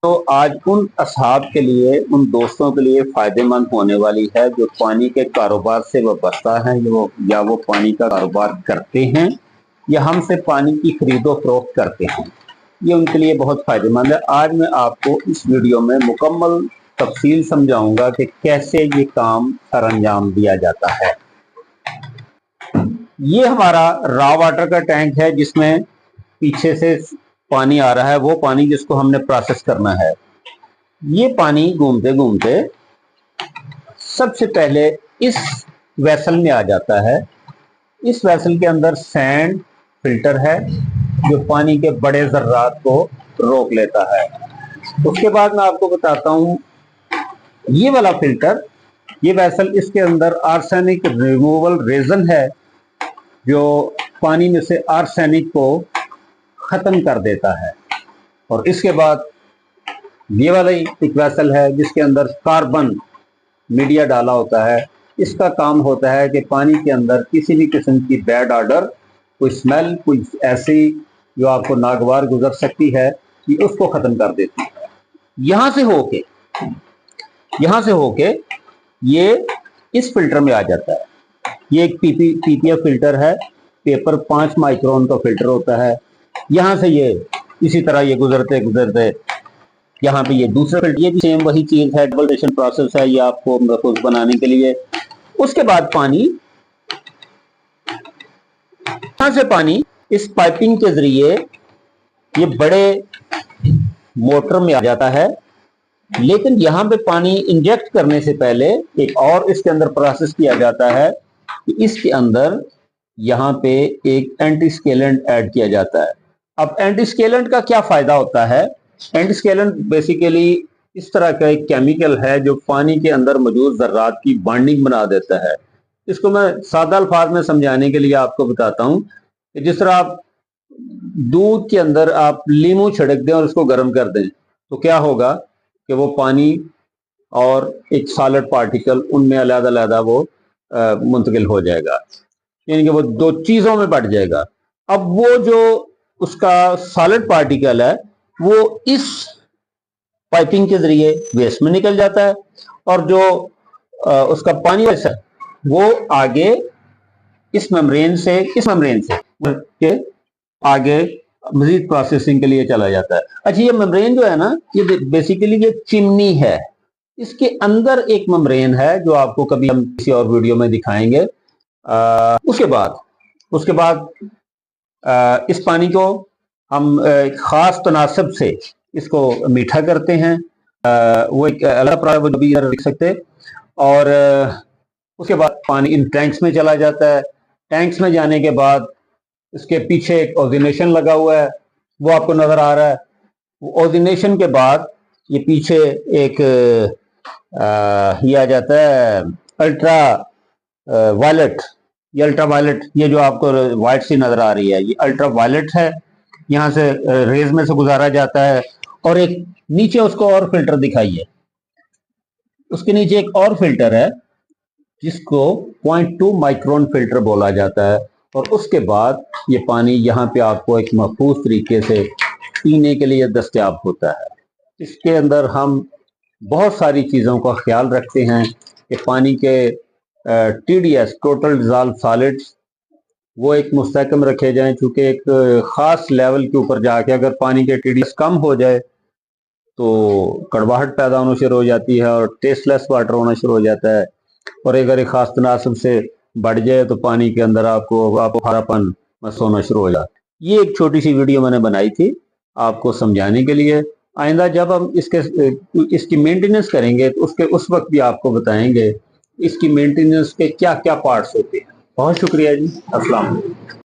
تو आज उन असहाब के लिए, उन दोस्तों के लिए फ़ायदेमंद होने वाली है जो पानी के कारोबार से वाबस्ता हैं, या वो पानी का कारोबार करते हैं या हमसे पानी की खरीदो फरोख्त करते हैं। ये उनके लिए बहुत फ़ायदेमंद है। आज मैं आपको इस वीडियो में मुकम्मल तफसील समझाऊंगा कि कैसे ये काम सर अंजाम दिया जाता है। ये हमारा रॉ वाटर का टैंक है जिसमें पीछे से पानी आ रहा है, वो पानी जिसको हमने प्रोसेस करना है। ये पानी घूमते घूमते सबसे पहले इस वेसल में आ जाता है। इस वेसल के अंदर सैंड फिल्टर है जो पानी के बड़े जर्रात को रोक लेता है। उसके बाद मैं आपको बताता हूँ ये वाला फिल्टर, ये वेसल, इसके अंदर आर्सेनिक रिमूवल रेजन है जो पानी में से आर्सेनिक को खत्म कर देता है। और इसके बाद ये वाला एक वेसल है जिसके अंदर कार्बन मीडिया डाला होता है। इसका काम होता है कि पानी के अंदर किसी भी किस्म की बैड ऑर्डर, कोई स्मेल, कोई ऐसी जो आपको नागवार गुजर सकती है, कि उसको खत्म कर देती है। यहां से होके ये इस फिल्टर में आ जाता है। ये एक पीपीएफ फिल्टर है, पेपर 5 माइक्रोन का फिल्टर होता है। यहां से ये इसी तरह ये गुजरते गुजरते यहाँ पे ये दूसरा फिल्टर, ये भी सेम वही चीज है, डबल रेशन प्रोसेस है ये आपको महफूज बनाने के लिए। उसके बाद पानी, यहां से पानी इस पाइपिंग के जरिए ये बड़े मोटर में आ जाता है। लेकिन यहाँ पे पानी इंजेक्ट करने से पहले एक और इसके अंदर प्रोसेस किया जाता है कि इसके अंदर यहाँ पे एक एंटीस्केलेंट ऐड किया जाता है। अब एंटीस्केलेंट का क्या फायदा होता है? एंटीस्केलेंट बेसिकली इस तरह का एक केमिकल है जो पानी के अंदर मौजूद जर्रात की बॉन्डिंग बना देता है। इसको मैं सादा अल्फाज में समझाने के लिए आपको बताता हूँ कि जिस तरह आप दूध के अंदर आप लीमू छिड़क दें और उसको गर्म कर दें तो क्या होगा कि वो पानी और एक सॉलिड पार्टिकल उनमें अलग-अलग वो मुंतकिल हो जाएगा, यानी कि वो दो चीजों में बढ़ जाएगा। अब वो जो उसका सॉलिड पार्टिकल है वो इस पाइपिंग के जरिए वेस्ट में निकल जाता है और जो उसका पानी है वो आगे इस मेम्ब्रेन से के आगे मजीद प्रोसेसिंग के लिए चला जाता है। अच्छा, ये मेम्ब्रेन जो है ना, ये बेसिकली ये चिमनी है। इसके अंदर एक मेम्ब्रेन है जो आपको कभी हम किसी और वीडियो में दिखाएंगे। उसके बाद इस पानी को हम खास तनासब से इसको मीठा करते हैं। वो एक अलग प्रोडक्ट भी लिख सकते। और उसके बाद पानी इन टैंक्स में चला जाता है। टैंक्स में जाने के बाद इसके पीछे एक ओजिनेशन लगा हुआ है, वो आपको नजर आ रहा है। ओजिनेशन के बाद ये पीछे एक ये आ जाता है अल्ट्रा वायलेट। ये जो आपको व्हाइट सी नजर आ रही है, ये अल्ट्रा वायलेट है। यहाँ से रेज में से गुजारा जाता है। और एक नीचे उसको और फिल्टर दिखाइए, उसके नीचे एक और फिल्टर है जिसको 0.2 माइक्रोन फिल्टर बोला जाता है। और उसके बाद ये पानी यहाँ पे आपको एक महफूज तरीके से पीने के लिए दस्तयाब होता है। इसके अंदर हम बहुत सारी चीज़ों का ख्याल रखते हैं कि पानी के TDS, टोटल डिज़ॉल्व सॉलिड्स, वो एक मुस्तहकम रखे जाएं। चूँकि एक ख़ास लेवल के ऊपर जाके अगर पानी के TDS कम हो जाए तो कड़वाहट पैदा होना शुरू हो जाती है और टेस्टलेस वाटर होना शुरू हो जाता है। और अगर एक खास तनासब से बढ़ जाए तो पानी के अंदर आपको खारापन महसूस होना शुरू हो जाता है। ये एक छोटी सी वीडियो मैंने बनाई थी आपको समझाने के लिए। आइंदा जब हम इसकी मेंटेनेंस करेंगे तो उस वक्त भी आपको बताएंगे इसकी मेंटेनेंस के क्या क्या पार्ट्स होते हैं। बहुत शुक्रिया जी। अस्सलाम वालेकुम।